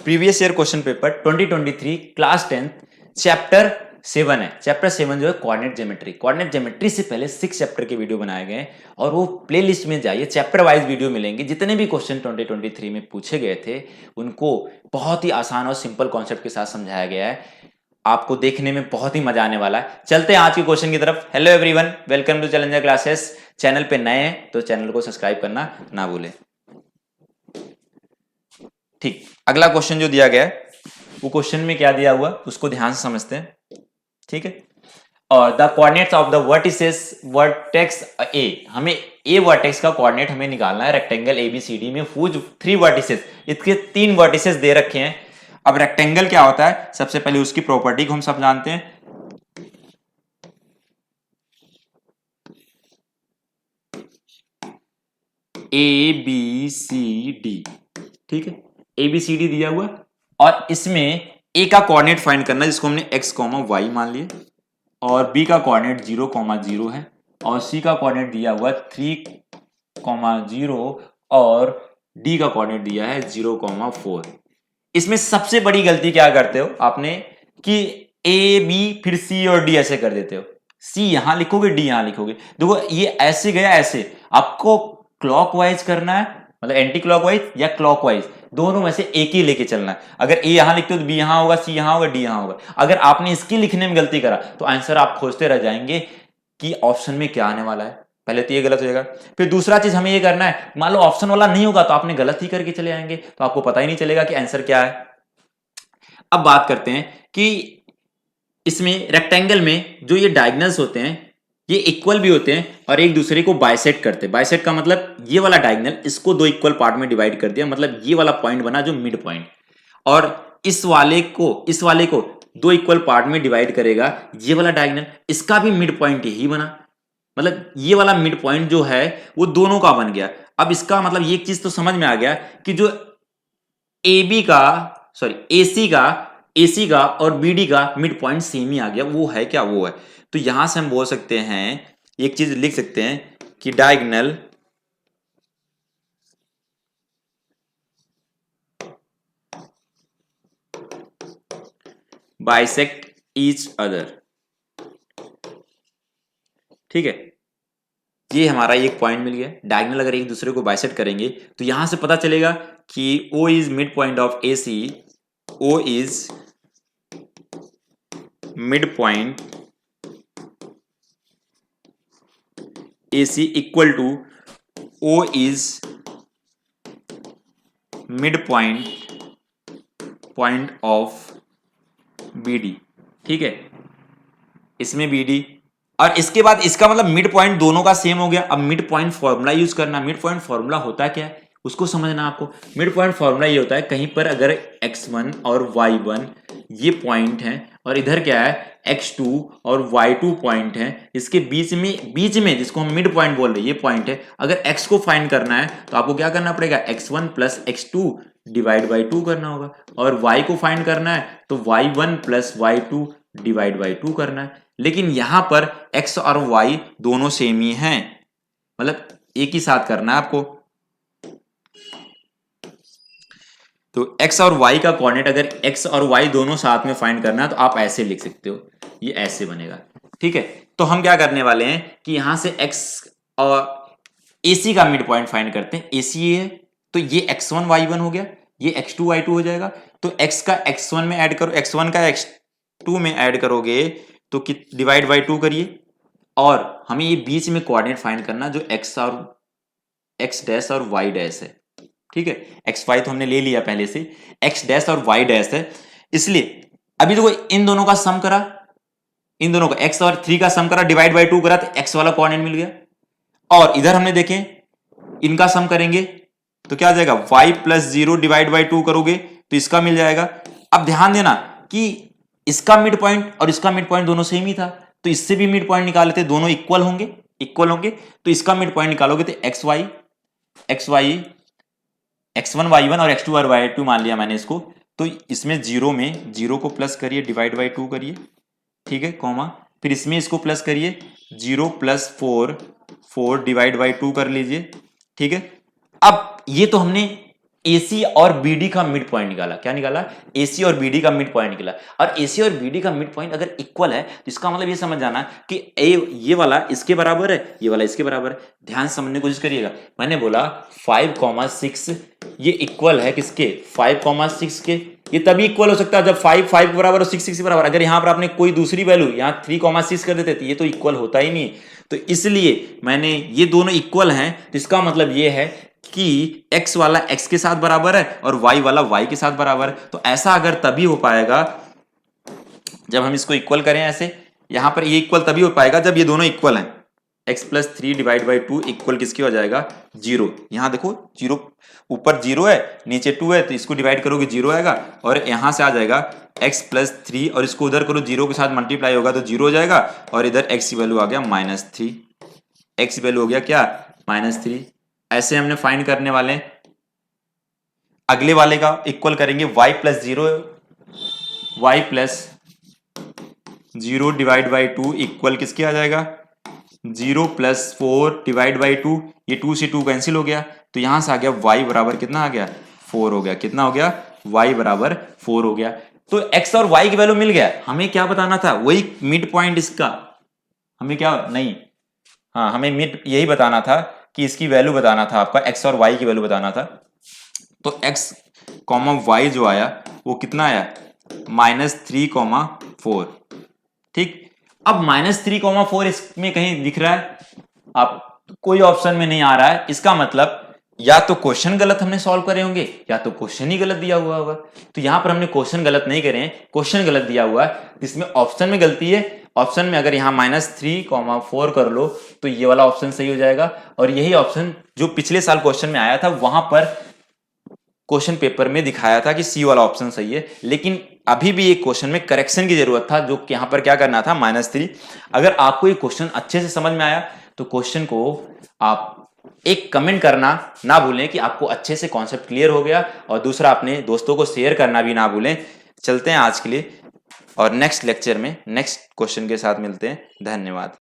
Previous year question paper 2023 class 10 chapter 7 है। Chapter 7 जो है कोऑर्डिनेट ज्योमेट्री। कोऑर्डिनेट ज्योमेट्री से पहले 6 चैप्टर के वीडियो बनाए गए हैं और वो प्लेलिस्ट में जाइए, चैप्टर वाइज वीडियो मिलेंगे। जितने भी क्वेश्चन 2023 में पूछे गए थे उनको बहुत ही आसान और सिंपल कॉन्सेप्ट के साथ समझाया गया है। आपको देखने में बहुत ही मजा आने वाला है। चलते हैं आज के क्वेश्चन की तरफ। Hello everyone, welcome to challenger classes. Channel पे नए हैं तो चैनल को सब्सक्राइब करना ना भूलें। ठीक, अगला क्वेश्चन जो दिया गया है वो क्वेश्चन में क्या दिया हुआ उसको ध्यान से समझते हैं। ठीक है, और the coordinates of the vertices vertex ए, हमें ए वर्टेक्स का कोऑर्डिनेट हमें निकालना है रेक्टेंगल एबीसीडी में हुज 3 वर्टिसेस, इसके 3 वर्टिसेस दे रखे हैं। अब रेक्टेंगल क्या होता है, सबसे पहले उसकी प्रॉपर्टी को हम सब जानते हैं। ए बी सी डी, ठीक है, ए बी सी डी दिया हुआ और इसमें ए का कोऑर्डिनेट फाइंड करना है जिसको हमने एक्स कॉमा वाई मान लिया, और बी का कोऑर्डिनेट 0,0 है, और सी का कोऑर्डिनेट दिया हुआ 3,0 और डी का कोऑर्डिनेट दिया है 0,4। इसमें सबसे बड़ी गलती क्या करते हो आपने कि ए बी फिर सी और डी ऐसे कर देते हो। सी यहां लिखोगे, डी यहां लिखोगे। देखो ये ऐसे गया ऐसे, आपको क्लॉकवाइज करना है, मतलब एंटी क्लॉकवाइज या क्लॉकवाइज, दोनों में से एक ही लेके चलना है। अगर ए यहां लिखते हो तो बी यहां होगा, सी यहां होगा, डी यहां होगा। अगर आपने इसकी लिखने में गलती करा तो आंसर आप खोजते रह जाएंगे कि ऑप्शन में क्या आने वाला है। पहले तो ये गलत हो जाएगा। फिर दूसरा चीज हमें ये करना है, मान लो ऑप्शन वाला नहीं होगा तो आपने गलत ही करके चले आएंगे, तो आपको पता ही नहीं चलेगा कि आंसर क्या है। अब बात करते हैं कि इसमें रेक्टेंगल में जो ये डायगोनल्स होते हैं ये इक्वल भी होते हैं और एक दूसरे को बाइसेक्ट करते हैं। बाइसेक्ट का मतलब ये वाला डायगोनल इसको 2 इक्वल पार्ट में डिवाइड कर दिया, मतलब ये वाला पॉइंट बना जो मिड पॉइंट, और इस वाले को 2 इक्वल पार्ट में डिवाइड करेगा ये वाला डायगोनल, इसका भी मिड पॉइंट यही बना, मतलब ये वाला मिड पॉइंट जो है वो दोनों का बन गया। अब इसका मतलब ये चीज तो समझ में आ गया कि जो एसी का और बीडी का मिड पॉइंट सेम ही आ गया। वो है क्या, वो है। तो यहां से हम बोल सकते हैं, एक चीज लिख सकते हैं कि डायगोनल बाइसेक्ट ईच अदर। ठीक है, ये हमारा एक पॉइंट मिल गया। डायगोनल अगर एक दूसरे को बाइसेक्ट करेंगे तो यहां से पता चलेगा कि O is mid point of AC, O is mid point AC equal to O is mid point of BD। ठीक है, इसमें BD, और इसके बाद इसका मतलब मिड पॉइंट दोनों का सेम हो गया। अब मिड पॉइंट फॉर्मूला यूज करना। मिड पॉइंट फॉर्मूला होता क्या है उसको समझना आपको। मिड पॉइंट फॉर्मूला ये होता है, कहीं पर अगर x1 और y1 ये पॉइंट है और इधर क्या है x2 और y2 पॉइंट है, इसके बीच में जिसको हम मिड पॉइंट बोल रहे हैं ये पॉइंट है। अगर x को फाइंड करना है तो आपको क्या करना पड़ेगा, x1 plus x2 divide by 2 करना होगा, और y को फाइंड करना है तो y1 plus y2 divide by 2 करना है। लेकिन यहां पर x और y दोनों सेम ही हैं, मतलब एक ही साथ करना है आपको। तो x और y का कोऑर्डिनेट अगर x और y दोनों साथ में फाइंड करना है तो आप ऐसे लिख सकते हो, ये ऐसे बनेगा। ठीक है, तो हम क्या करने वाले हैं कि यहां से x और AC का मिड पॉइंट फाइंड करते हैं। AC ये है तो ये x1 y1 हो गया, ये x2 y2 हो जाएगा। तो x का x1 में ऐड करो, x1 का x2 में ऐड करोगे तो डिवाइड बाई 2 करिए, और हमें ये बीच में कोऑर्डिनेट फाइंड करना जो x डैश और y डैश है। ठीक है, एक्स वाई तो हमने ले लिया पहले से, एक्स डैश और वाई डैश है, इसलिए अभी देखो इन दोनों का सम करा, इन दोनों का x और 3 का सम करा, डिवाइड बाई 2 करा तो x वाला कोऑर्डिनेट मिल गया। और इधर हमने देखें इनका सम करेंगे तो क्या आ जाएगा, y प्लस 0 डिवाइड बाई 2 करोगे तो इसका मिल जाएगा। अब ध्यान देना कि इसका मिड पॉइंट और इसका मिड पॉइंट दोनों सेम ही था, तो इससे भी मिड पॉइंट निकाल लेते, दोनों इक्वल होंगे तो इसका मिड पॉइंट निकालोगे तो x1 y1 और x2 और y2 मान लिया मैंने इसको। तो इसमें 0 को प्लस करिए, डिवाइड बाई 2 करिए, ठीक है, कॉमा, फिर इसमें इसको प्लस करिए, 0 प्लस 4 डिवाइड बाई 2 कर लीजिए। ठीक है, अब ये तो हमने AC और BD का मिड पॉइंट निकाला। क्या निकाला? AC और BD का मिड पॉइंट निकाला। और AC और BD का मिड पॉइंट अगर इक्वल है तो इसका मतलब ये समझ जाना कि ये वाला इसके बराबर है, ये वाला इसके बराबर है। ध्यान से समझने की कोशिश करिएगा। मैंने बोला 5,6 ये इक्वल है किसके? 5,6 के। ये तभी इक्वल हो सकता है जब 5 5 के बराबर और 6 6 के बराबर। अगर यहां पर आपने कोई दूसरी वैल्यू यहाँ 3,6 कर देते तो ये तो इक्वल होता ही नहीं। तो इसलिए मैंने ये दोनों इक्वल हैं, तो इसका मतलब ये है कि x वाला x के साथ बराबर है और y वाला y के साथ बराबर है। तो ऐसा अगर तभी हो पाएगा जब हम इसको इक्वल करें ऐसे। यहां पर ये इक्वल तभी हो पाएगा जब ये दोनों इक्वल हैं। x plus 3 divide by 2 equal किसके हो जाएगा? 0। यहां देखो 0, ऊपर 0 है नीचे 2 है, तो इसको डिवाइड करोगे 0 आएगा और यहां से आ जाएगा x प्लस 3 और इसको उधर करो 0 के साथ मल्टीप्लाई होगा तो 0 हो जाएगा और इधर x की वैल्यू आ गया -3। x की वैल्यू हो गया क्या? -3। ऐसे हमने फाइंड करने वाले हैं। अगले वाले का इक्वल करेंगे y plus 0, y plus 0 divide by 2 equal किसके आ जाएगा? 0 प्लस 4 डिवाइड बाई 2। ये 2 से 2 कैंसिल हो गया तो यहां से आ गया y बराबर कितना आ गया? 4 हो गया। कितना हो गया? y बराबर 4 हो गया। तो x और y की वैल्यू मिल गया। हमें क्या बताना था? वही मिड पॉइंट इसका। हमें क्या नहीं, हाँ हमें मिड यही बताना था कि इसकी वैल्यू बताना था आपका, x और y की वैल्यू बताना था। तो x कॉमा y जो आया वो कितना आया? -3,4। ठीक। अब -3,4 इसमें कहीं दिख रहा है? आप कोई ऑप्शन में नहीं आ रहा है। इसका मतलब या तो क्वेश्चन गलत हमने सॉल्व करे होंगे या तो क्वेश्चन ही गलत दिया हुआ होगा। तो यहां पर हमने क्वेश्चन गलत नहीं करे हैं, क्वेश्चन गलत दिया हुआ है। इसमें ऑप्शन में गलती है। ऑप्शन में अगर यहाँ -3,4 कर लो तो ये वाला ऑप्शन सही हो जाएगा। और यही ऑप्शन जो पिछले साल क्वेश्चन में आया था वहां पर क्वेश्चन पेपर में दिखाया था कि सी वाला ऑप्शन सही है। लेकिन अभी भी एक क्वेश्चन में करेक्शन की जरूरत था, जो कि यहां पर क्या करना था? -3। अगर आपको ये क्वेश्चन अच्छे से समझ में आया तो क्वेश्चन को आप एक कमेंट करना ना भूलें कि आपको अच्छे से कॉन्सेप्ट क्लियर हो गया, और दूसरा अपने दोस्तों को शेयर करना भी ना भूलें। चलते हैं आज के लिए और नेक्स्ट लेक्चर में नेक्स्ट क्वेश्चन के साथ मिलते हैं। धन्यवाद।